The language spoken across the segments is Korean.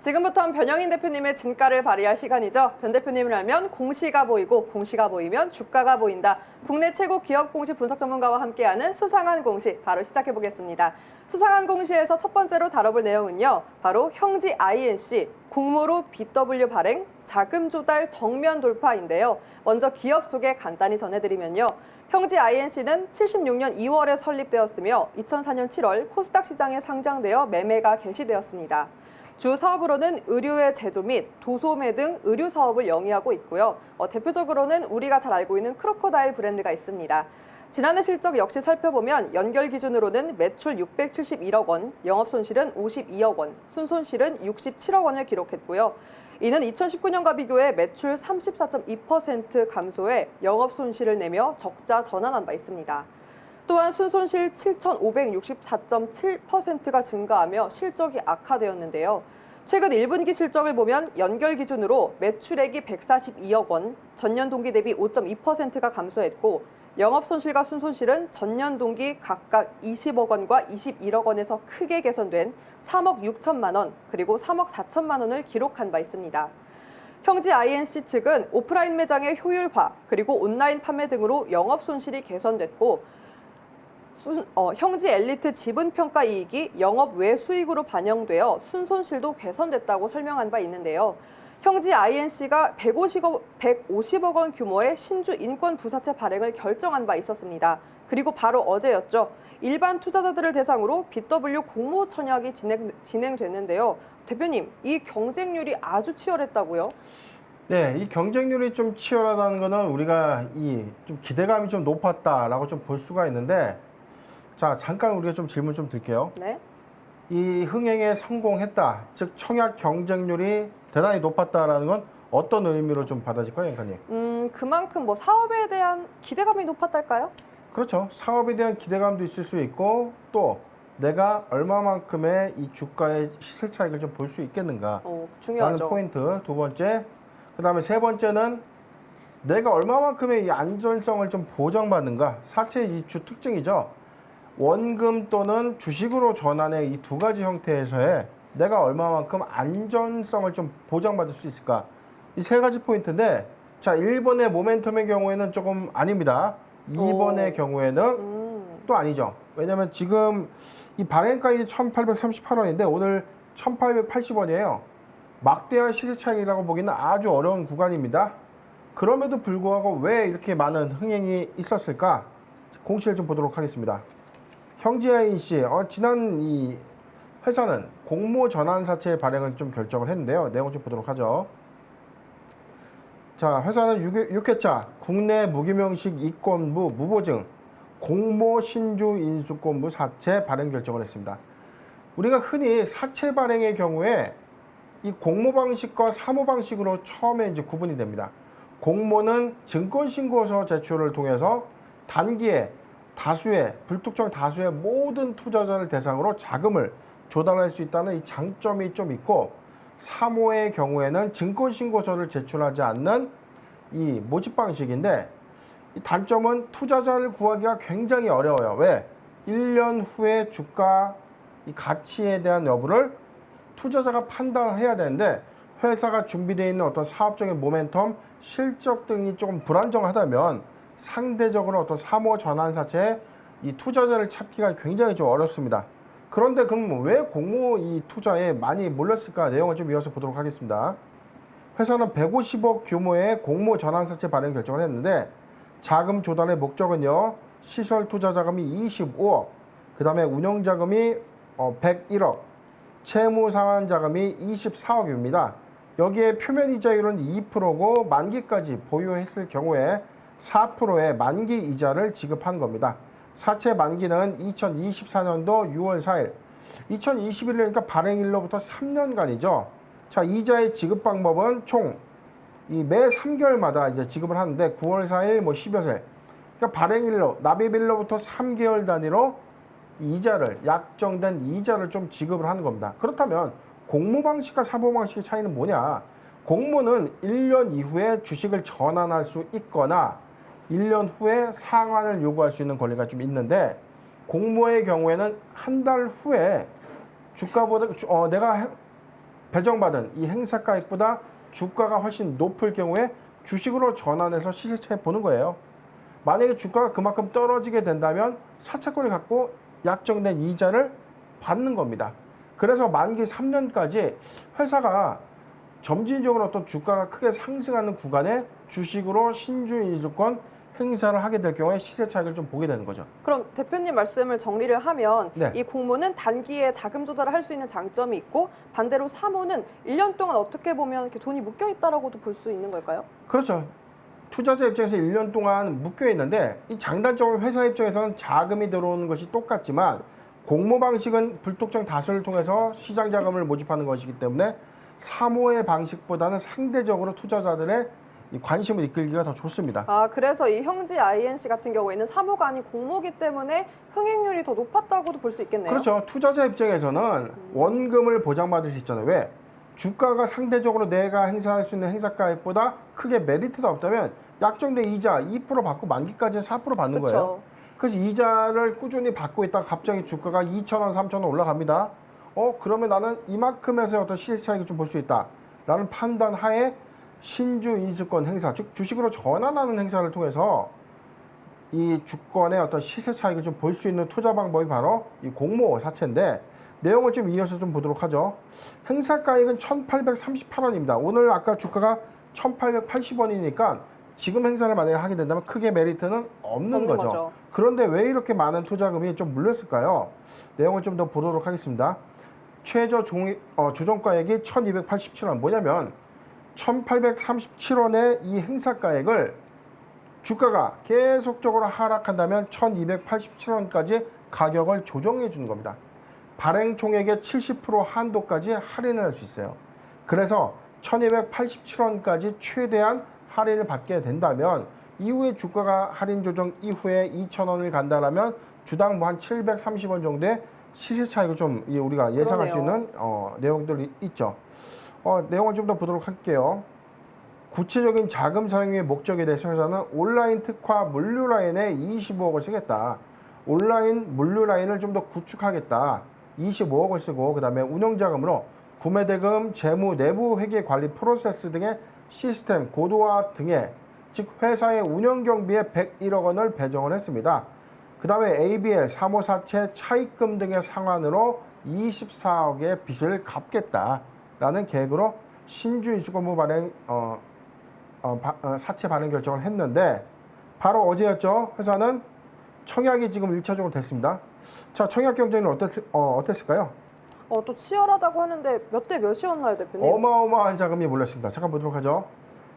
지금부터는 변영인 대표님의 진가를 발휘할 시간이죠. 변 대표님을 알면 공시가 보이고 공시가 보이면 주가가 보인다. 국내 최고 기업 공시 분석 전문가와 함께하는 수상한 공시 바로 시작해 보겠습니다. 수상한 공시에서 첫 번째로 다뤄볼 내용은요. 바로 형지 INC 공모로 BW 발행 자금 조달 정면 돌파인데요. 먼저 기업 소개 간단히 전해드리면요. 형지 INC는 76년 2월에 설립되었으며 2004년 7월 코스닥 시장에 상장되어 매매가 개시되었습니다. 주 사업으로는 의류의 제조 및 도소매 등 의류 사업을 영위하고 있고요. 대표적으로는 우리가 잘 알고 있는 크로커다일 브랜드가 있습니다. 지난해 실적 역시 살펴보면 연결 기준으로는 매출 671억 원, 영업 손실은 52억 원, 순손실은 67억 원을 기록했고요. 이는 2019년과 비교해 매출 34.2% 감소해 영업 손실을 내며 적자 전환한 바 있습니다. 또한 순손실 7,564.7%가 증가하며 실적이 악화되었는데요. 최근 1분기 실적을 보면 연결 기준으로 매출액이 142억 원, 전년 동기 대비 5.2%가 감소했고 영업 손실과 순손실은 전년 동기 각각 20억 원과 21억 원에서 크게 개선된 3억 6천만 원, 그리고 3억 4천만 원을 기록한 바 있습니다. 형지 INC 측은 오프라인 매장의 효율화, 그리고 온라인 판매 등으로 영업 손실이 개선됐고 형지 엘리트 지분 평가 이익이 영업 외 수익으로 반영되어 순손실도 개선됐다고 설명한 바 있는데요. 형지 INC가 150억 원 규모의 신주 인권 부사채 발행을 결정한 바 있었습니다. 그리고 바로 어제였죠. 일반 투자자들을 대상으로 BW 공모 청약이 진행됐는데요. 대표님, 이 경쟁률이 아주 치열했다고요? 네, 이 경쟁률이 좀 치열하다는 거는 우리가 좀 기대감이 좀 높았다라고 좀 볼 수가 있는데, 자, 잠깐 우리가 좀 질문 좀 드릴게요. 네. 이 흥행에 성공했다, 즉 청약 경쟁률이 대단히 높았다라는 건 어떤 의미로 좀 받아질까요, 연카님? 그만큼 뭐 사업에 대한 기대감이 높았달까요? 그렇죠. 사업에 대한 기대감도 있을 수 있고 또 내가 얼마만큼의 이 주가의 시세 차익을 좀 볼 수 있겠는가 중요하죠. 라는 포인트 두 번째. 그 다음에 세 번째는 내가 얼마만큼의 이 안전성을 좀 보장받는가. 사채 이 주 특징이죠. 원금 또는 주식으로 전환의 이 두 가지 형태에서의 내가 얼마만큼 안전성을 좀 보장받을 수 있을까. 이 세 가지 포인트인데, 자, 1번의 모멘텀의 경우에는 조금 아닙니다. 2번의 경우에는 또 아니죠. 왜냐면 지금 이 발행가액이 1,838원인데 오늘 1,880원이에요. 막대한 시세 차익이라고 보기는 아주 어려운 구간입니다. 그럼에도 불구하고 왜 이렇게 많은 흥행이 있었을까? 공시를 좀 보도록 하겠습니다. 형지 INC, 지난 이 회사는 공모 전환 사채 발행을 좀 결정을 했는데요. 내용을 좀 보도록 하죠. 자, 회사는 6회차 국내 무기명식 이권부 무보증 공모 신주 인수권부 사채 발행 결정을 했습니다. 우리가 흔히 사채 발행의 경우에 이 공모 방식과 사모 방식으로 처음에 이제 구분이 됩니다. 공모는 증권신고서 제출을 통해서 단기에 불특정 다수의 모든 투자자를 대상으로 자금을 조달할 수 있다는 이 장점이 좀 있고, 사모의 경우에는 증권신고서를 제출하지 않는 이 모집 방식인데, 이 단점은 투자자를 구하기가 굉장히 어려워요. 왜? 1년 후에 주가 이 가치에 대한 여부를 투자자가 판단해야 되는데, 회사가 준비되어 있는 어떤 사업적인 모멘텀, 실적 등이 조금 불안정하다면 상대적으로 어떤 사모 전환 사채에 이 투자자를 찾기가 굉장히 좀 어렵습니다. 그런데 그럼 왜 공모 이 투자에 많이 몰렸을까? 내용을 좀 이어서 보도록 하겠습니다. 회사는 150억 규모의 공모 전환 사채 발행 결정을 했는데, 자금 조달의 목적은요, 시설 투자 자금이 25억, 그 다음에 운영 자금이 101억, 채무 상환 자금이 24억입니다. 여기에 표면 이자율은 2%고 만기까지 보유했을 경우에 4%의 만기 이자를 지급한 겁니다. 사채 만기는 2024년도 6월 4일, 2021년이니까 발행일로부터 3년간이죠. 자, 이자의 지급 방법은 총 매 3개월마다 이제 지급을 하는데 9월 4일, 10여일. 그러니까 발행일로, 납입일로부터 3개월 단위로 이자를, 약정된 이자를 좀 지급을 하는 겁니다. 그렇다면 공모 방식과 사모 방식의 차이는 뭐냐? 공모는 1년 이후에 주식을 전환할 수 있거나 1년 후에 상환을 요구할 수 있는 권리가 좀 있는데, 공모의 경우에는 한 달 후에 주가보다 내가 배정받은 이 행사가액보다 주가가 훨씬 높을 경우에 주식으로 전환해서 시세 차익 보는 거예요. 만약에 주가가 그만큼 떨어지게 된다면 사채권을 갖고 약정된 이자를 받는 겁니다. 그래서 만기 3년까지 회사가 점진적으로 어떤 주가가 크게 상승하는 구간에 주식으로 신주인수권 행사를 하게 될 경우에 시세 차익을 좀 보게 되는 거죠. 그럼 대표님 말씀을 정리를 하면 네. 이 공모는 단기에 자금 조달을 할 수 있는 장점이 있고, 반대로 사모는 1년 동안 어떻게 보면 이렇게 돈이 묶여 있다라고도 볼 수 있는 걸까요? 그렇죠. 투자자 입장에서 1년 동안 묶여 있는데, 이 장단적으로 회사 입장에서는 자금이 들어오는 것이 똑같지만 공모 방식은 불특정 다수를 통해서 시장 자금을 모집하는 것이기 때문에 사모의 방식보다는 상대적으로 투자자들의 이 관심을 이끌기가 더 좋습니다. 아, 그래서 이 형지 INC 같은 경우에는 사모가 아닌 공모기 때문에 흥행률이 더 높았다고도 볼 수 있겠네요. 그렇죠. 투자자 입장에서는 원금을 보장받을 수 있잖아요. 왜? 주가가 상대적으로 내가 행사할 수 있는 행사가액보다 크게 메리트가 없다면 약정된 이자 2% 받고 만기까지 4% 받는 그렇죠. 거예요. 그래서 이자를 꾸준히 받고 있다가 갑자기 주가가 2,000원, 3,000원 올라갑니다. 그러면 나는 이만큼에서 어떤 시세 차익을 좀 볼 수 있다라는 판단 하에 신주 인수권 행사, 즉 주식으로 전환하는 행사를 통해서 이 주권의 어떤 시세 차익을 좀 볼 수 있는 투자 방법이 바로 이 공모 사채인데, 내용을 좀 이어서 좀 보도록 하죠. 행사가액은 1,838원입니다. 오늘 아까 주가가 1,880원이니까 지금 행사를 만약에 하게 된다면 크게 메리트는 없는 거죠. 그런데 왜 이렇게 많은 투자금이 좀 물렸을까요? 내용을 좀 더 보도록 하겠습니다. 최저 조정가액이 1,287원. 뭐냐면 1,837원의 이 행사가액을 주가가 계속적으로 하락한다면 1,287원까지 가격을 조정해 주는 겁니다. 발행 총액의 70% 한도까지 할인을 할 수 있어요. 그래서 1,287원까지 최대한 할인을 받게 된다면 이후에 주가가 할인 조정 이후에 2,000원을 간다라면 주당 뭐 한 730원 정도의 시세 차익을 좀 우리가 예상할 수 있는 내용들이 있죠. 내용을 좀 더 보도록 할게요. 구체적인 자금 사용의 목적에 대해서 회사는 온라인 특화 물류 라인에 25억을 쓰겠다. 온라인 물류 라인을 좀 더 구축하겠다. 25억을 쓰고, 그 다음에 운영자금으로 구매대금, 재무, 내부 회계 관리 프로세스 등의 시스템 고도화 등의, 즉 회사의 운영 경비에 101억 원을 배정을 했습니다. 그 다음에 ABL, 사모사채, 차입금 등의 상환으로 24억의 빚을 갚겠다라는 계획으로 신주 인수권부 발행 사채 발행 결정을 했는데, 바로 어제였죠. 회사는 청약이 지금 1차적으로 됐습니다. 자, 청약 경쟁은 어땠을까요? 또 치열하다고 하는데 몇 대 몇이었나요, 대표님? 어마어마한 자금이 몰렸습니다. 잠깐 보도록 하죠.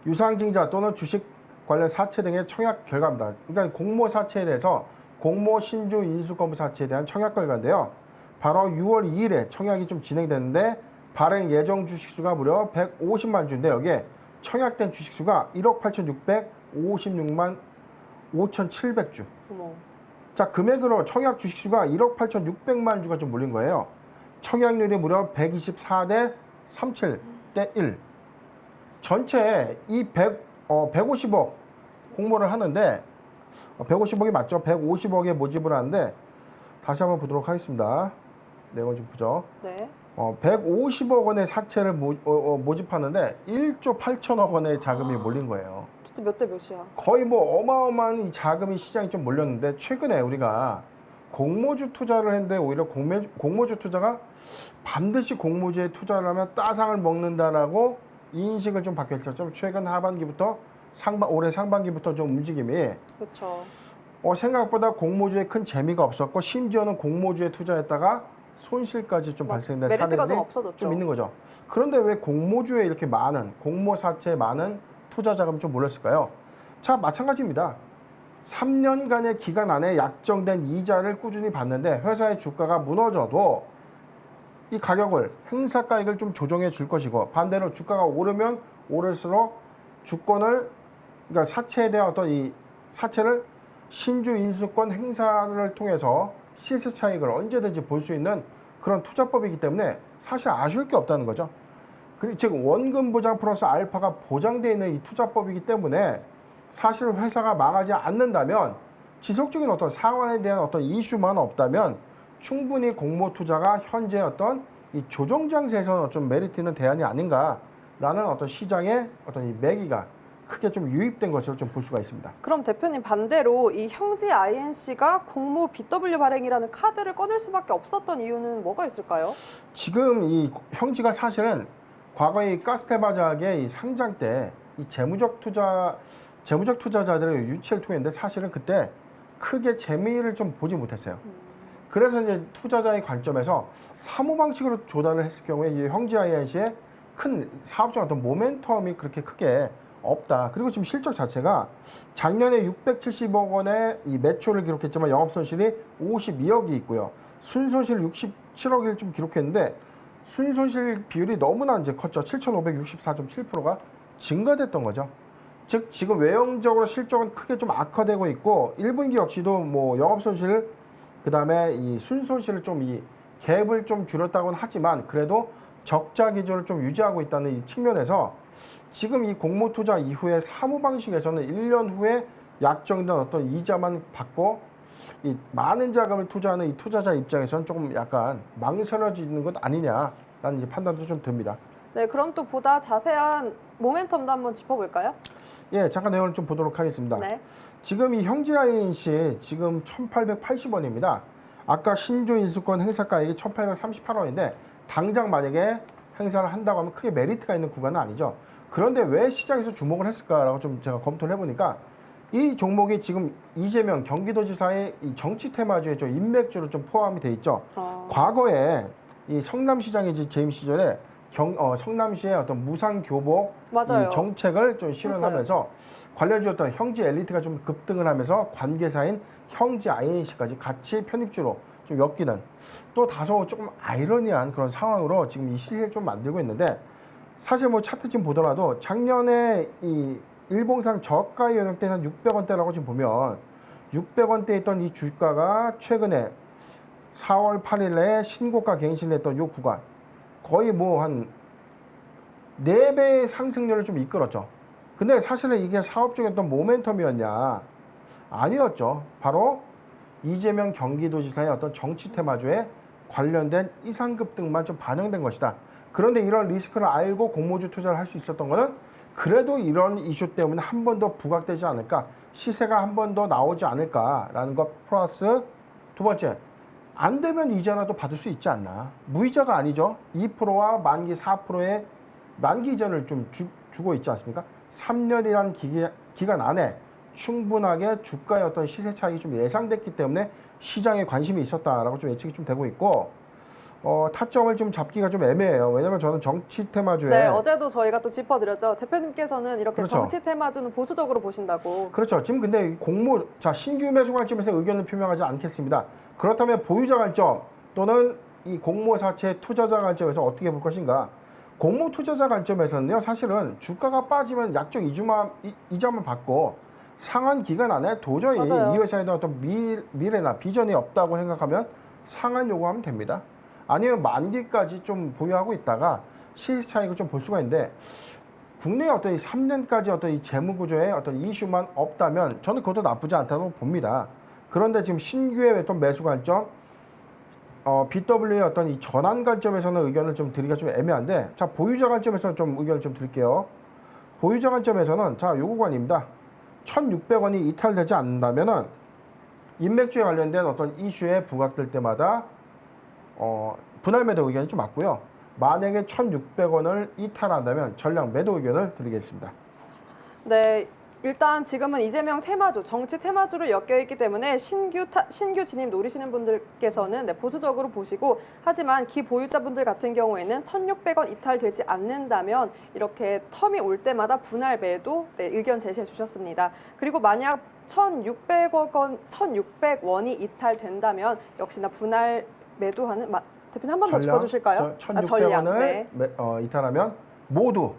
유상증자 또는 주식 관련 사채 등의 청약 결과입니다. 그러니까 공모 사채에 대해서 공모 신주 인수권부 사채에 대한 청약 결과인데요. 바로 6월 2일에 청약이 좀 진행됐는데 발행 예정 주식수가 무려 150만 주인데, 여기에 청약된 주식수가 1억 8,656만 5,700주. 어머. 자, 금액으로 청약 주식수가 1억 8,600만 주가 좀 몰린 거예요. 청약률이 무려 124대 37대 1. 전체 이 150억 공모를 하는데, 150억이 맞죠? 150억에 모집을 하는데, 다시 한번 보도록 하겠습니다. 내용을 좀 보죠. 네. 150억 원의 사채를 모집하는데 1조 8천억 원의 자금이 몰린 거예요. 도대체 몇 대 몇이야? 거의 뭐 어마어마한 이 자금이 시장에 좀 몰렸는데, 최근에 우리가 공모주 투자를 했는데 오히려 공모주 투자가 반드시 공모주에 투자를 하면 따상을 먹는다라고 인식을 좀 바뀌었죠. 좀 최근 하반기부터 올해 상반기부터 좀 움직임이, 그렇죠. 생각보다 공모주에 큰 재미가 없었고, 심지어는 공모주에 투자했다가 손실까지 좀 발생된 메리트가 좀 사례들이 없어졌죠. 좀 있는 거죠. 그런데 왜 공모주에 이렇게 많은, 공모 사채에 많은 투자 자금이 좀 몰렸을까요? 자, 마찬가지입니다. 3년간의 기간 안에 약정된 이자를 꾸준히 받는데 회사의 주가가 무너져도 이 가격을, 행사가액을 좀 조정해 줄 것이고, 반대로 주가가 오르면 오를수록 주권을, 그러니까 사채에 대한 어떤 이 사채를 신주 인수권 행사를 통해서 시세 차익을 언제든지 볼 수 있는 그런 투자법이기 때문에 사실 아쉬울 게 없다는 거죠. 즉 원금 보장 플러스 알파가 보장되어 있는 이 투자법이기 때문에 사실 회사가 망하지 않는다면 지속적인 어떤 상환에 대한 어떤 이슈만 없다면 충분히 공모 투자가 현재 어떤 이 조정 장세에서는 좀 메리트 있는 대안이 아닌가라는 어떤 시장의 어떤 이 매기가 크게 좀 유입된 것으로 좀 볼 수가 있습니다. 그럼 대표님 반대로 이 형지 INC가 공모 BW 발행이라는 카드를 꺼낼 수밖에 없었던 이유는 뭐가 있을까요? 지금 이 형지가 사실은 과거에 이 가스테바작의 이 상장 때 이 재무적 투자자들의 유치를 통했는데 사실은 그때 크게 재미를 좀 보지 못했어요. 그래서 이제 투자자의 관점에서 사무 방식으로 조달을 했을 경우에 이 형지 INC의 큰 사업적 어떤 모멘텀이 그렇게 크게 없다. 그리고 지금 실적 자체가 작년에 670억 원의 이 매출을 기록했지만 영업 손실이 52억이 있고요. 순손실 67억을 좀 기록했는데 순손실 비율이 너무나 이제 컸죠. 7,564.7%가 증가됐던 거죠. 즉 지금 외형적으로 실적은 크게 좀 악화되고 있고 1분기 역시도 뭐 영업 손실 그다음에 이 순손실을 좀 이 갭을 좀 줄였다고는 하지만 그래도 적자 기조를 좀 유지하고 있다는 이 측면에서 지금 이 공모 투자 이후에 사무 방식에서는 1년 후에 약정된 어떤 이자만 받고 이 많은 자금을 투자하는 이 투자자 입장에서는 조금 약간 망설여지는 것 아니냐라는 이제 판단도 좀 듭니다. 네, 그럼 또 보다 자세한 모멘텀도 한번 짚어볼까요? 예, 잠깐 내용을 좀 보도록 하겠습니다. 네. 지금 이 형제 INC 지금 1,880원입니다. 아까 신조 인수권 행사가액이 1,838원인데 당장 만약에 행사를 한다고 하면 크게 메리트가 있는 구간은 아니죠. 그런데 왜 시장에서 주목을 했을까라고 좀 제가 검토를 해보니까 이 종목이 지금 이재명 경기도지사의 이 정치 테마주에 좀 인맥주로 좀 포함이 돼 있죠. 과거에 이 성남시장의 재임 시절에 성남시의 어떤 무상교복 맞아요. 이 정책을 좀 실현하면서 관련주 어떤 형제 엘리트가 좀 급등을 하면서 관계사인 형제 INC까지 같이 편입주로 좀 엮이는 또 다소 조금 아이러니한 그런 상황으로 지금 이 시세를 좀 만들고 있는데 사실 뭐 차트 지금 보더라도 작년에 이 일봉상 저가 영역 때는 한 600원대라고 지금 보면 600원대에 있던 이 주가가 최근에 4월 8일에 신고가 갱신을 했던 요 구간 거의 뭐 한 4배의 상승률을 좀 이끌었죠. 근데 사실은 이게 사업적인 어떤 모멘텀이었냐? 아니었죠. 바로 이재명 경기도지사의 어떤 정치 테마주에 관련된 이상급등만 좀 반영된 것이다. 그런데 이런 리스크를 알고 공모주 투자를 할 수 있었던 거는 그래도 이런 이슈 때문에 한 번 더 부각되지 않을까, 시세가 한 번 더 나오지 않을까라는 것 플러스 두 번째, 안 되면 이자라도 받을 수 있지 않나. 무이자가 아니죠. 2%와 만기 4%의 만기 이자를 좀 주고 있지 않습니까? 3년이란 기간 안에 충분하게 주가의 어떤 시세 차익이 좀 예상됐기 때문에 시장에 관심이 있었다라고 좀 예측이 좀 되고 있고, 타점을 좀 잡기가 좀 애매해요. 왜냐면 저는 정치 테마주에. 네, 어제도 저희가 또 짚어드렸죠. 대표님께서는 이렇게 그렇죠. 정치 테마주는 보수적으로 보신다고. 그렇죠. 지금 근데 신규 매수 관점에서 의견을 표명하지 않겠습니다. 그렇다면 보유자 관점 또는 이 공모 자체 투자자 관점에서 어떻게 볼 것인가? 공모 투자자 관점에서는요, 사실은 주가가 빠지면 약적 이자만 받고 상한 기간 안에 도저히 맞아요. 이 회사에 대한 어떤 미래나 비전이 없다고 생각하면 상한 요구하면 됩니다. 아니면 만기까지 좀 보유하고 있다가 시세 차익을 좀 볼 수가 있는데 국내의 어떤 이 3년까지 어떤 이 재무 구조에 어떤 이슈만 없다면 저는 그것도 나쁘지 않다고 봅니다. 그런데 지금 신규의 어떤 매수 관점, BW의 어떤 이 전환 관점에서는 의견을 좀 드리기가 좀 애매한데, 자, 보유자 관점에서 좀 의견을 좀 드릴게요. 보유자 관점에서는 자, 요 구간입니다. 1,600원이 이탈되지 않는다면은 인맥주에 관련된 어떤 이슈에 부각될 때마다 분할 매도 의견이 좀 맞고요. 만약에 1,600원을 이탈한다면 전량 매도 의견을 드리겠습니다. 네, 일단 지금은 이재명 테마주, 정치 테마주로 엮여있기 때문에 신규 진입 노리시는 분들께서는 네, 보수적으로 보시고, 하지만 기보유자분들 같은 경우에는 1,600원 이탈되지 않는다면 이렇게 텀이 올 때마다 분할 매도 네, 의견 제시해 주셨습니다. 그리고 만약 1,600원이 이탈된다면 역시나 분할 매도하는 대표님 한 번 더 짚어주실까요? 1,600원을 네. 이탈하면 모두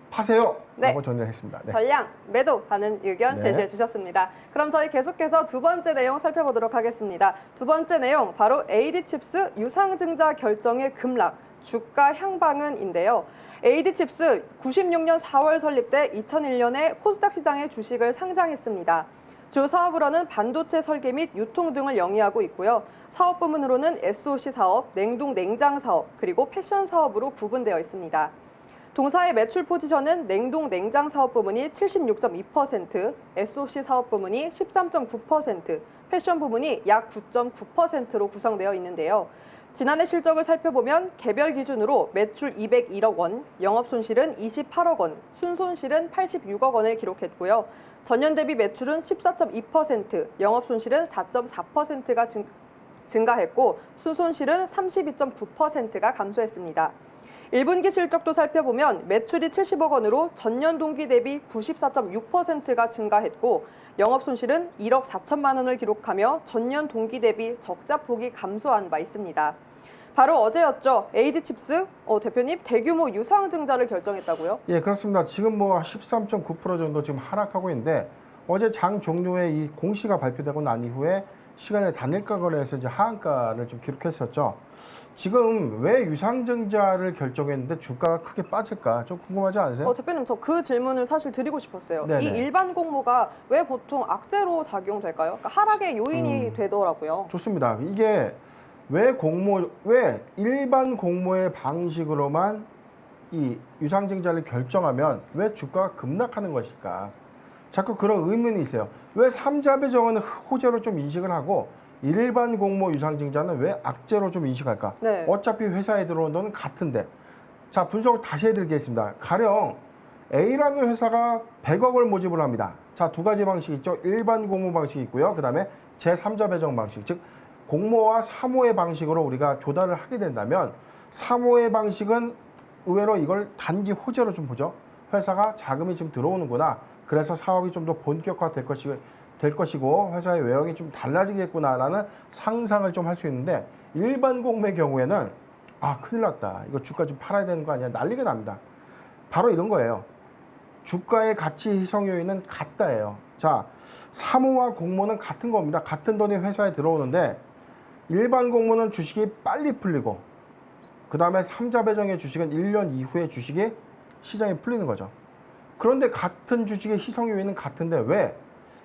파세요. 네. 라고 정리를 했습니다. 네. 전량 매도하는 의견 네. 제시해 주셨습니다. 그럼 저희 계속해서 두 번째 내용 살펴보도록 하겠습니다. 두 번째 내용 바로 AD칩스 유상증자 결정의 급락, 주가 향방은인데요. AD칩스 96년 4월 설립돼 2001년에 코스닥 시장에 주식을 상장했습니다. 주 사업으로는 반도체 설계 및 유통 등을 영위하고 있고요. 사업 부문으로는 SOC 사업, 냉동 냉장 사업, 그리고 패션 사업으로 구분되어 있습니다. 동사의 매출 포지션은 냉동 냉장 사업 부문이 76.2%, SOC 사업 부문이 13.9%, 패션 부문이 약 9.9%로 구성되어 있는데요. 지난해 실적을 살펴보면 개별 기준으로 매출 201억 원, 영업 손실은 28억 원, 순손실은 86억 원을 기록했고요. 전년 대비 매출은 14.2%, 영업 손실은 4.4%가 증가했고 순손실은 32.9%가 감소했습니다. 1분기 실적도 살펴보면 매출이 70억 원으로 전년 동기 대비 94.6%가 증가했고 영업 손실은 1억 4천만 원을 기록하며 전년 동기 대비 적자폭이 감소한 바 있습니다. 바로 어제였죠. AD칩스 대표님 대규모 유상증자를 결정했다고요? 예, 그렇습니다. 지금 뭐 13.9% 정도 지금 하락하고 있는데 어제 장 종료에 이 공시가 발표되고 난 이후에 시간에 단일가 거래에서 이제 하한가를 좀 기록했었죠. 지금 왜 유상증자를 결정했는데 주가가 크게 빠질까 좀 궁금하지 않으세요? 대표님 저 그 질문을 사실 드리고 싶었어요. 네네. 이 일반 공모가 왜 보통 악재로 작용될까요? 그러니까 하락의 요인이 되더라고요. 좋습니다. 이게 왜 일반 공모의 방식으로만 이 유상증자를 결정하면 왜 주가가 급락하는 것일까? 자꾸 그런 의문이 있어요. 왜 삼자배 정원은 호재로 좀 인식을 하고 일반 공모 유상증자는 왜 악재로 좀 인식할까? 네. 어차피 회사에 들어온 돈은 같은데. 자, 분석을 다시 해드리겠습니다. 가령 A라는 회사가 100억을 모집을 합니다. 자, 두 가지 방식이 있죠. 일반 공모 방식이 있고요. 그 다음에 제3자 배정 방식, 즉 공모와 사모의 방식으로 우리가 조달을 하게 된다면 사모의 방식은 의외로 이걸 단기 호재로 좀 보죠. 회사가 자금이 지금 들어오는구나. 그래서 사업이 좀 더 본격화될 것이고 회사의 외형이 좀 달라지겠구나라는 상상을 좀 할 수 있는데 일반 공모의 경우에는 큰일 났다. 이거 주가 좀 팔아야 되는 거 아니야? 난리가 납니다. 바로 이런 거예요. 주가의 가치 희석 요인은 같다예요. 자, 사모와 공모는 같은 겁니다. 같은 돈이 회사에 들어오는데 일반 공모는 주식이 빨리 풀리고 그 다음에 3자 배정의 주식은 1년 이후에 주식이 시장에 풀리는 거죠. 그런데 같은 주식의 희석 요인은 같은데 왜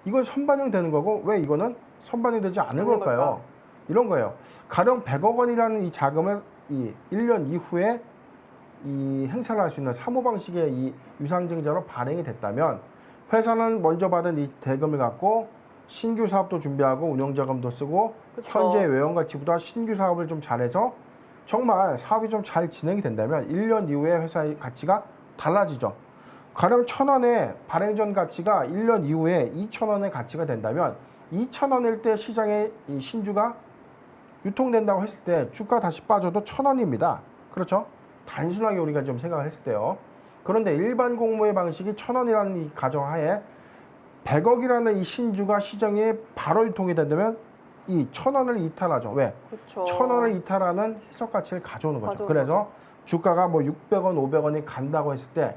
이건 선반영되는 거고 왜 이거는 선반영되지 않는 걸까요? 이런 거예요. 가령 100억 원이라는 이 자금을 이 1년 이후에 이 행사를 할 수 있는 사모 방식의 이 유상증자로 발행이 됐다면 회사는 먼저 받은 이 대금을 갖고 신규 사업도 준비하고 운영자금도 쓰고 그쵸. 현재 외형가치보다 신규 사업을 좀 잘해서 정말 사업이 좀 잘 진행이 된다면 1년 이후에 회사의 가치가 달라지죠. 가령 1,000원의 발행전 가치가 1년 이후에 2,000원의 가치가 된다면 2,000원일 때 시장에 이 신주가 유통된다고 했을 때 주가 다시 빠져도 1,000원입니다. 그렇죠? 단순하게 우리가 좀 생각을 했을 때요. 그런데 일반 공모의 방식이 1,000원이라는 이 가정하에 100억이라는 이 신주가 시장에 바로 유통이 된다면 이 1,000원을 이탈하죠. 왜? 그쵸. 1,000원을 이탈하는 희석 가치를 가져오는 거죠. 가져오는 그래서 주가가 뭐 600원, 500원이 간다고 했을 때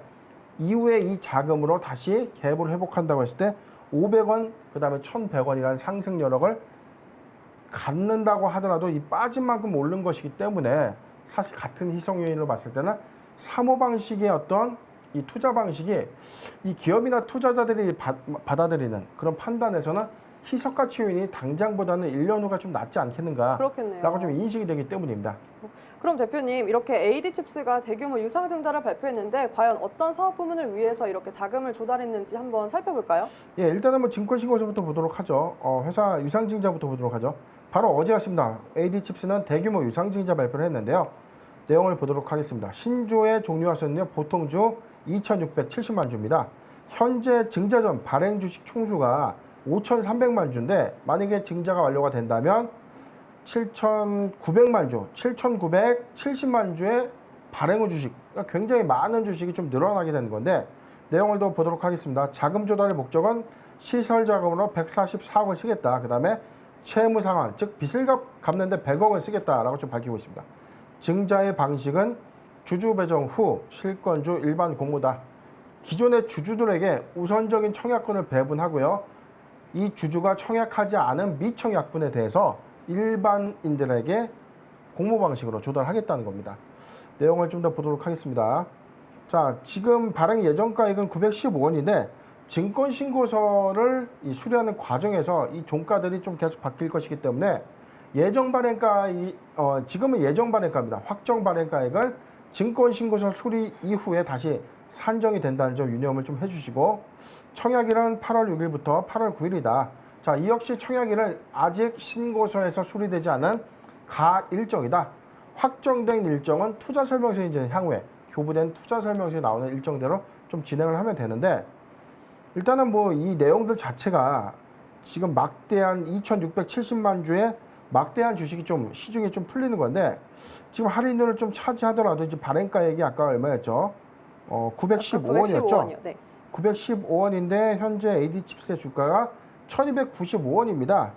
이후에 이 자금으로 다시 갭을 회복한다고 했을 때 500원, 그 다음에 1,100원이라는 상승 여력을 갖는다고 하더라도 이 빠진 만큼 오른 것이기 때문에 사실 같은 희석 요인으로 봤을 때는 사모 방식의 어떤 이 투자 방식이 이 기업이나 투자자들이 받아들이는 그런 판단에서는 희석 가치 요인이 당장보다는 1년 후가 좀 낫지 않겠는가 그렇겠네요. 라고 좀 인식이 되기 때문입니다. 그럼 대표님 이렇게 AD칩스가 대규모 유상증자를 발표했는데 과연 어떤 사업 부문을 위해서 이렇게 자금을 조달했는지 한번 살펴볼까요? 예, 일단은 뭐 증권신고서부터 보도록 하죠. 회사 유상증자부터 보도록 하죠. 바로 어제였습니다. AD칩스는 대규모 유상증자 발표를 했는데요. 내용을 보도록 하겠습니다. 신주의 종류와 수는요, 보통주 2,670만 주입니다. 현재 증자 전 발행 주식 총수가 5,300만 주인데 만약에 증자가 완료가 된다면 7,900만 주, 7,970만 주의 발행 후 주식, 그러니까 굉장히 많은 주식이 좀 늘어나게 되는 건데 내용을 더 보도록 하겠습니다. 자금 조달의 목적은 시설 자금으로 144억을 쓰겠다. 그 다음에 채무 상환, 즉 빚을 갚는데 100억을 쓰겠다라고 좀 밝히고 있습니다. 증자의 방식은 주주 배정 후 실권주 일반 공모다. 기존의 주주들에게 우선적인 청약권을 배분하고요. 이 주주가 청약하지 않은 미청약분에 대해서 일반인들에게 공모 방식으로 조달하겠다는 겁니다. 내용을 좀 더 보도록 하겠습니다. 자, 지금 발행 예정가액은 915원인데 증권신고서를 수리하는 과정에서 이 종가들이 좀 계속 바뀔 것이기 때문에 예정 발행가 지금은 예정 발행가입니다. 확정 발행가액은 증권신고서 수리 이후에 다시 산정이 된다는 점 유념을 좀 해주시고, 청약일은 8월 6일부터 8월 9일이다. 자, 이 역시 청약일은 아직 신고서에서 수리되지 않은 가 일정이다. 확정된 일정은 투자설명서에 이제 향후에 교부된 투자설명서에 나오는 일정대로 좀 진행을 하면 되는데, 일단은 뭐 이 내용들 자체가 지금 막대한 2,670만 주의 막대한 주식이 좀 시중에 좀 풀리는 건데, 지금 할인율을 좀 차지하더라도 이제 발행가액이 아까 얼마였죠? 915원이었죠. 915원이요. 네. 915원인데 현재 AD칩스의 주가가 1,295원입니다.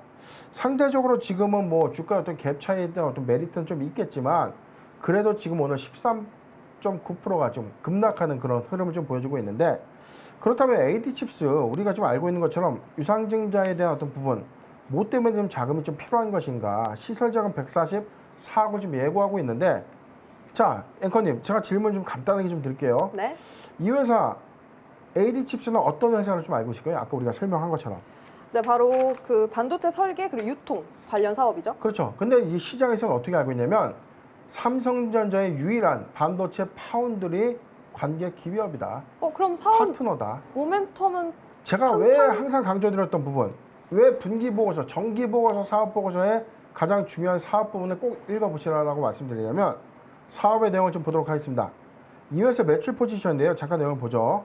상대적으로 지금은 뭐 주가 어떤 갭 차이에 대한 어떤 메리트는 좀 있겠지만, 그래도 지금 오늘 13.9%가 좀 급락하는 그런 흐름을 좀 보여주고 있는데, 그렇다면 AD칩스 우리가 좀 알고 있는 것처럼 유상증자에 대한 어떤 부분 뭐 때문에 좀 자금이 좀 필요한 것인가, 시설자금 144억을 좀 예고하고 있는데, 자, 앵커님 제가 질문 좀 간단하게 좀 드릴게요. 네. 이 회사 AD칩스는 어떤 회사를 좀 알고 있을까요? 아까 우리가 설명한 것처럼. 네, 바로 그 반도체 설계 그리고 유통 관련 사업이죠. 그렇죠. 근데 이 시장에서는 어떻게 알고 있냐면 삼성전자의 유일한 반도체 파운드리 관계 기업이다. 그럼 사업 파트너다. 모멘텀은 제가 왜 항상 강조드렸던 부분, 왜 분기보고서, 정기보고서, 사업보고서의 가장 중요한 사업 부분을 꼭 읽어보시라고 말씀드리냐면, 사업의 내용을 좀 보도록 하겠습니다. 이 회사 매출 포지션인데요. 잠깐 내용을 보죠.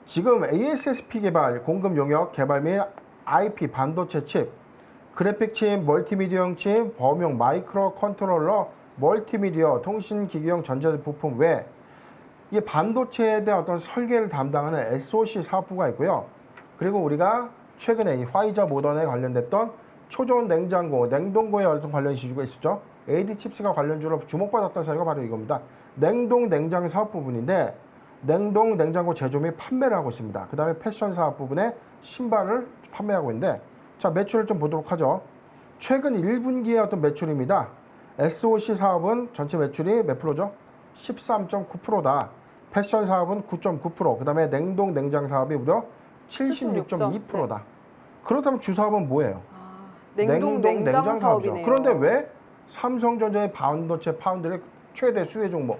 지금 ASSP 개발, 공급 용역, 개발 및 IP, 반도체 칩, 그래픽 칩, 멀티미디어용 칩, 범용 마이크로 컨트롤러, 멀티미디어, 통신기기용 전자부품 외 이 반도체에 대한 어떤 설계를 담당하는 SOC 사업부가 있고요. 그리고 우리가 최근에 이 화이자 모던에 관련됐던 초저온 냉장고, 냉동고에 어떤 관련 이슈가 있었죠. AD칩스가 관련주로 주목받았던 사례가 바로 이겁니다. 냉동 냉장 사업 부분인데, 냉동 냉장고 제조 및 판매를 하고 있습니다. 그 다음에 패션 사업 부분에 신발을 판매하고 있는데, 자, 매출을 좀 보도록 하죠. 최근 1분기의 어떤 매출입니다. SOC 사업은 전체 매출이 몇 프로죠? 13.9%다. 패션 사업은 9.9%, 그 다음에 냉동 냉장 사업이 무려 76.2%다. 그렇다면 주 사업은 뭐예요? 냉동 냉장 사업이네요. 그런데 왜 삼성전자의 반도체 파운드의 최대 수혜 종목,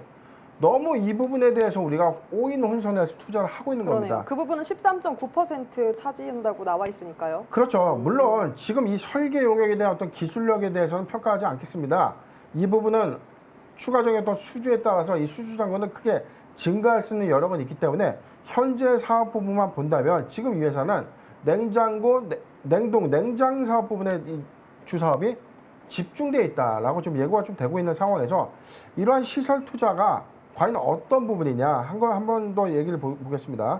너무 이 부분에 대해서 우리가 오인혼선해서 투자를 하고 있는 그러네요. 겁니다. 그 부분은 13.9% 차지한다고 나와 있으니까요. 그렇죠. 물론 지금 이 설계 용역에 대한 어떤 기술력에 대해서는 평가하지 않겠습니다. 이 부분은 추가적인 어떤 수주에 따라서 이 수주 잔고는 크게 증가할 수 있는 여력은 있기 때문에, 현재 사업 부분만 본다면 지금 이 회사는 냉장고, 냉동, 냉장 사업 부분에 이 주 사업이 집중되어 있다라고 좀 예고가 좀 되고 있는 상황에서, 이러한 시설 투자가 과연 어떤 부분이냐 한 번 더 얘기를 보겠습니다.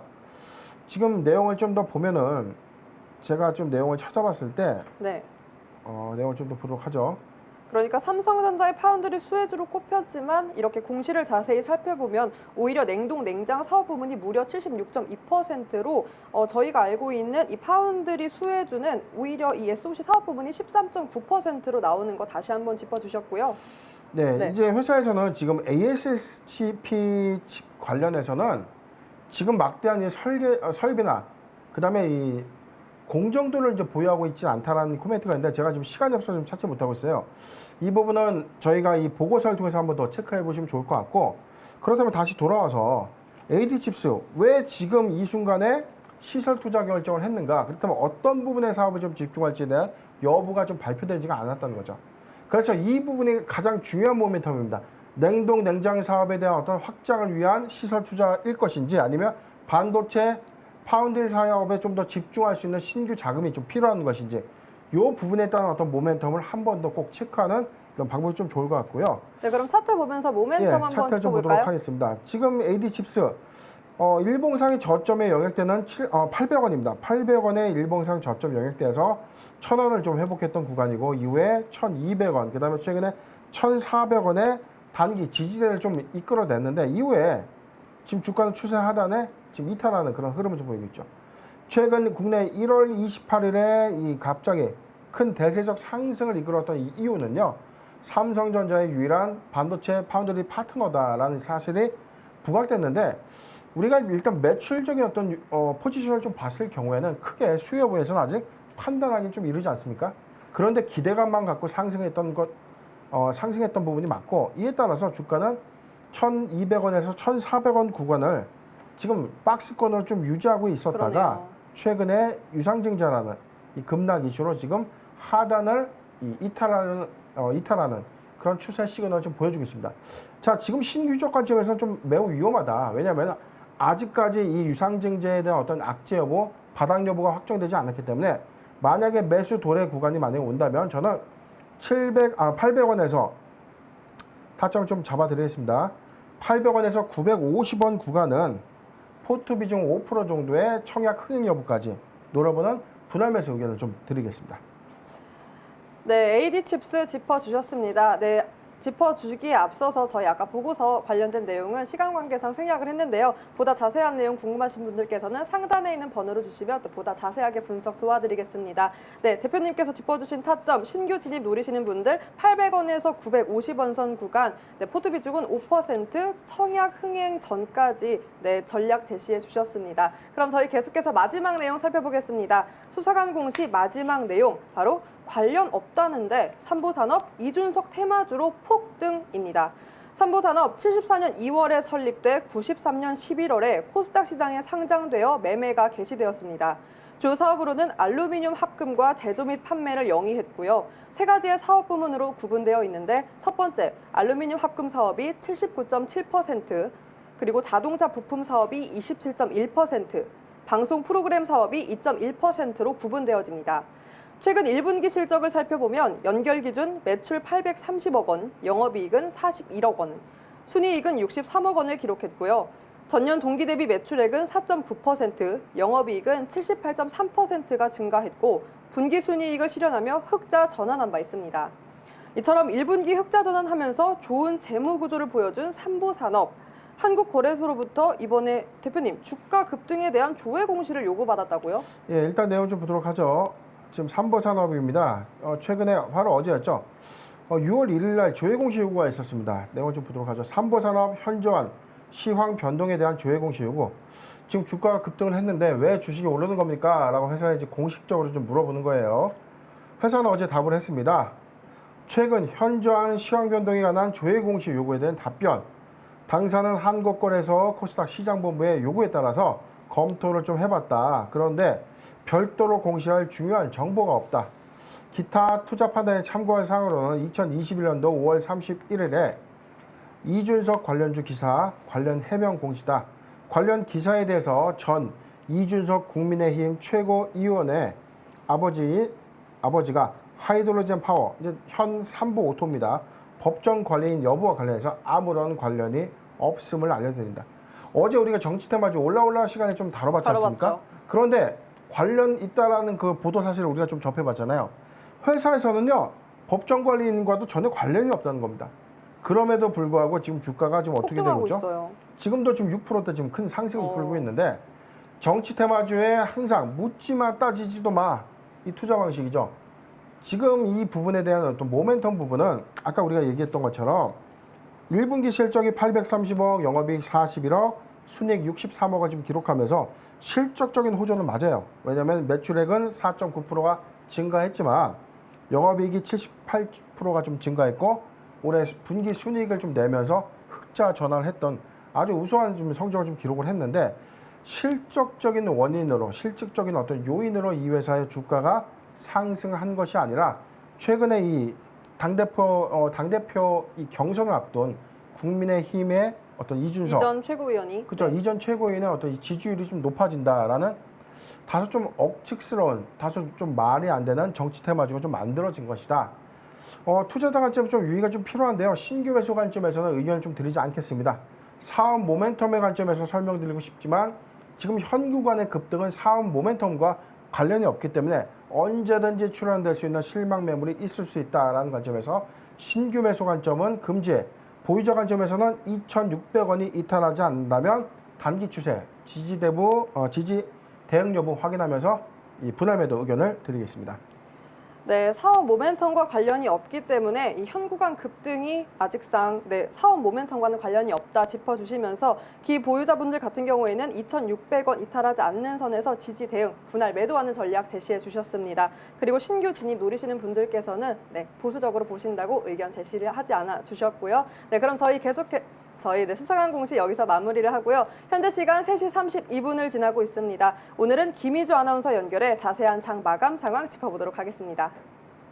지금 내용을 좀 더 보면은, 제가 좀 내용을 찾아봤을 때, 네. 내용을 좀 더 보도록 하죠. 그러니까 삼성전자의 파운드리 수혜주로 꼽혔지만 이렇게 공시를 자세히 살펴보면 오히려 냉동 냉장 사업 부문이 무려 76.2%로 저희가 알고 있는 이 파운드리 수혜주는 오히려 이 SOC 사업 부문이 13.9%로 나오는 거 다시 한번 짚어주셨고요. 네, 이제 회사에서는 지금 ASSP 칩 관련해서는 지금 막대한 이 설비나 그다음에 이 공정도를 이제 보유하고 있지 않다라는 코멘트가 있는데, 제가 지금 시간이 없어서 좀 찾지 못하고 있어요. 이 부분은 저희가 이 보고서를 통해서 한번 더 체크해 보시면 좋을 것 같고, 그렇다면 다시 돌아와서 AD칩스 왜 지금 이 순간에 시설 투자 결정을 했는가, 그렇다면 어떤 부분의 사업을 좀 집중할지에 대한 여부가 좀 발표되지가 않았다는 거죠. 그래서 이 부분이 가장 중요한 모멘텀입니다. 냉동 냉장 사업에 대한 어떤 확장을 위한 시설 투자일 것인지, 아니면 반도체 파운드리 사업에 좀 더 집중할 수 있는 신규 자금이 좀 필요한 것인지, 이 부분에 따른 어떤 모멘텀을 한 번 더 꼭 체크하는 그런 방법이 좀 좋을 것 같고요. 네, 그럼 차트 보면서 모멘텀 한번 차트 좀 보도록 짚어볼까요? 하겠습니다. 지금 AD칩스 일봉상의 저점에 영역대는 800원입니다. 800원의 일봉상 저점 영역대에서 1000원을 좀 회복했던 구간이고, 이후에 1200원, 그 다음에 최근에 1400원의 단기 지지대를 좀 이끌어냈는데, 이후에 지금 주가는 추세 하단에 지금 이탈하는 그런 흐름을 좀 보이고 있죠. 최근 국내 1월 28일에 이 갑자기 큰 대세적 상승을 이끌었던 이 이유는요, 삼성전자의 유일한 반도체 파운드리 파트너다라는 사실이 부각됐는데 우리가 일단 매출적인 어떤 포지션을 좀 봤을 경우에는 크게 수요 부에서는 아직 판단하기 좀 이르지 않습니까? 그런데 기대감만 갖고 상승했던 부분이 맞고 이에 따라서 주가는 1,200원에서 1,400원 구간을 지금 박스권으로 좀 유지하고 있었다가 그러네요. 최근에 유상증자라는 이 급락 이슈로 지금 하단을 이탈하는 그런 추세 시그널을 좀 보여주고 있습니다. 자, 지금 신규적 관점에서는 좀 매우 위험하다. 왜냐하면 아직까지 이 유상증자에 대한 어떤 악재 여부, 바닥 여부가 확정되지 않았기 때문에 만약에 매수 도래 구간이 만약에 온다면 저는 800원에서 타점을 좀 잡아드리겠습니다. 800원에서 950원 구간은 포트 비중 5% 정도의 청약 흥행 여부까지 노려보는 분할 매수 의견을 좀 드리겠습니다. 네, AD칩스 짚어주셨습니다. 네, 짚어주기에 앞서서 저희 아까 보고서 관련된 내용은 시간 관계상 생략을 했는데요. 보다 자세한 내용 궁금하신 분들께서는 상단에 있는 번호로 주시면 또 보다 자세하게 분석 도와드리겠습니다. 네, 대표님께서 짚어주신 타점, 신규 진입 노리시는 분들 800원에서 950원 선 구간, 네, 포트 비중은 5%, 청약 흥행 전까지 네, 전략 제시해 주셨습니다. 그럼 저희 계속해서 마지막 내용 살펴보겠습니다. 수사관 공시 마지막 내용, 바로 관련 없다는데 삼보산업 이준석 테마주로 폭등입니다. 삼보산업 74년 2월에 설립돼 93년 11월에 코스닥 시장에 상장되어 매매가 개시되었습니다. 주 사업으로는 알루미늄 합금과 제조 및 판매를 영위했고요. 세 가지의 사업 부문으로 구분되어 있는데 첫 번째, 알루미늄 합금 사업이 79.7%, 그리고 자동차 부품 사업이 27.1%, 방송 프로그램 사업이 2.1%로 구분되어집니다. 최근 1분기 실적을 살펴보면 연결 기준 매출 830억 원, 영업이익은 41억 원, 순이익은 63억 원을 기록했고요. 전년 동기 대비 매출액은 4.9%, 영업이익은 78.3%가 증가했고 분기 순이익을 실현하며 흑자 전환한 바 있습니다. 이처럼 1분기 흑자 전환하면서 좋은 재무 구조를 보여준 삼보산업, 한국거래소로부터 이번에 대표님 주가 급등에 대한 조회 공시를 요구받았다고요? 예, 일단 내용 좀 보도록 하죠. 지금 삼보산업입니다. 최근에 바로 어제였죠. 6월 1일 날 조회 공시 요구가 있었습니다. 내용 좀 보도록 하죠. 삼보산업 현저한 시황 변동에 대한 조회 공시 요구. 지금 주가가 급등을 했는데 왜 주식이 오르는 겁니까? 라고 회사에 이제 공식적으로 좀 물어보는 거예요. 회사는 어제 답을 했습니다. 최근 현저한 시황 변동에 관한 조회 공시 요구에 대한 답변. 당사는 한국거래소 코스닥 시장본부의 요구에 따라서 검토를 좀 해봤다. 그런데 별도로 공시할 중요한 정보가 없다. 기타 투자 판단에 참고할 사항으로는 2021년도 5월 31일에 이준석 관련주 기사 관련 해명 공시다. 관련 기사에 대해서 전 이준석 국민의힘 최고위원의 아버지가 하이드로젠 파워, 이제 현 삼보 오토입니다. 법정 관리인 여부와 관련해서 아무런 관련이 없음을 알려드립니다. 어제 우리가 정치 테마주 올라올라 시간에 좀 다뤄봤지 않습니까? 그런데 관련 있다라는 그 보도 사실을 우리가 좀 접해봤잖아요. 회사에서는요, 법정 관리인과도 전혀 관련이 없다는 겁니다. 그럼에도 불구하고 지금 주가가 지금 어떻게 되고 있죠? 있어요. 지금도 지금 6%대 지금 큰 상승을 끌고 있는데 정치 테마주에 항상 묻지마 따지지도 마, 이 투자 방식이죠. 지금 이 부분에 대한 어떤 모멘텀 부분은 아까 우리가 얘기했던 것처럼 1분기 실적이 830억, 영업이익 41억, 순이익 63억을 지금 기록하면서 실적적인 호조는 맞아요. 왜냐하면 매출액은 4.9%가 증가했지만 영업이익이 78%가 좀 증가했고 올해 분기 순이익을 좀 내면서 흑자 전환을 했던 아주 우수한 좀 성적을 좀 기록을 했는데 실적적인 원인으로 실질적인 어떤 요인으로 이 회사의 주가가 상승한 것이 아니라 최근에 이 당대표 이 경선을 앞둔 국민의힘의 어떤 이준석 이전 최고위원이 그죠. 네. 이전 최고위원의 어떤 이 지지율이 좀 높아진다라는 다소 좀 억측스러운, 다소 좀 말이 안 되는 정치 테마주가 좀 만들어진 것이다. 투자자 관점에서 좀 유의가 좀 필요한데요. 신규 매수 관점에서는 의견을 좀 드리지 않겠습니다. 사업 모멘텀의 관점에서 설명드리고 싶지만 지금 현 구간의 급등은 사업 모멘텀과 관련이 없기 때문에 언제든지 출현될 수 있는 실망 매물이 있을 수 있다라는 관점에서 신규 매수 관점은 금지해, 보유자 관점에서는 2,600원이 이탈하지 않는다면 단기 추세, 지지 대응 여부 확인하면서 이 분할 매도 의견을 드리겠습니다. 네, 사업 모멘텀과 관련이 없기 때문에 이 현 구간 급등이 아직상 사업 모멘텀과는 관련이 없다 짚어주시면서 기보유자분들 같은 경우에는 2,600원 이탈하지 않는 선에서 지지 대응, 분할 매도하는 전략 제시해 주셨습니다. 그리고 신규 진입 노리시는 분들께서는 보수적으로 보신다고 의견 제시를 하지 않아 주셨고요. 네, 그럼 저희 수상한 공시 여기서 마무리를 하고요. 현재 시간 3시 32분을 지나고 있습니다. 오늘은 김희주 아나운서 연결해 자세한 장 마감 상황 짚어보도록 하겠습니다.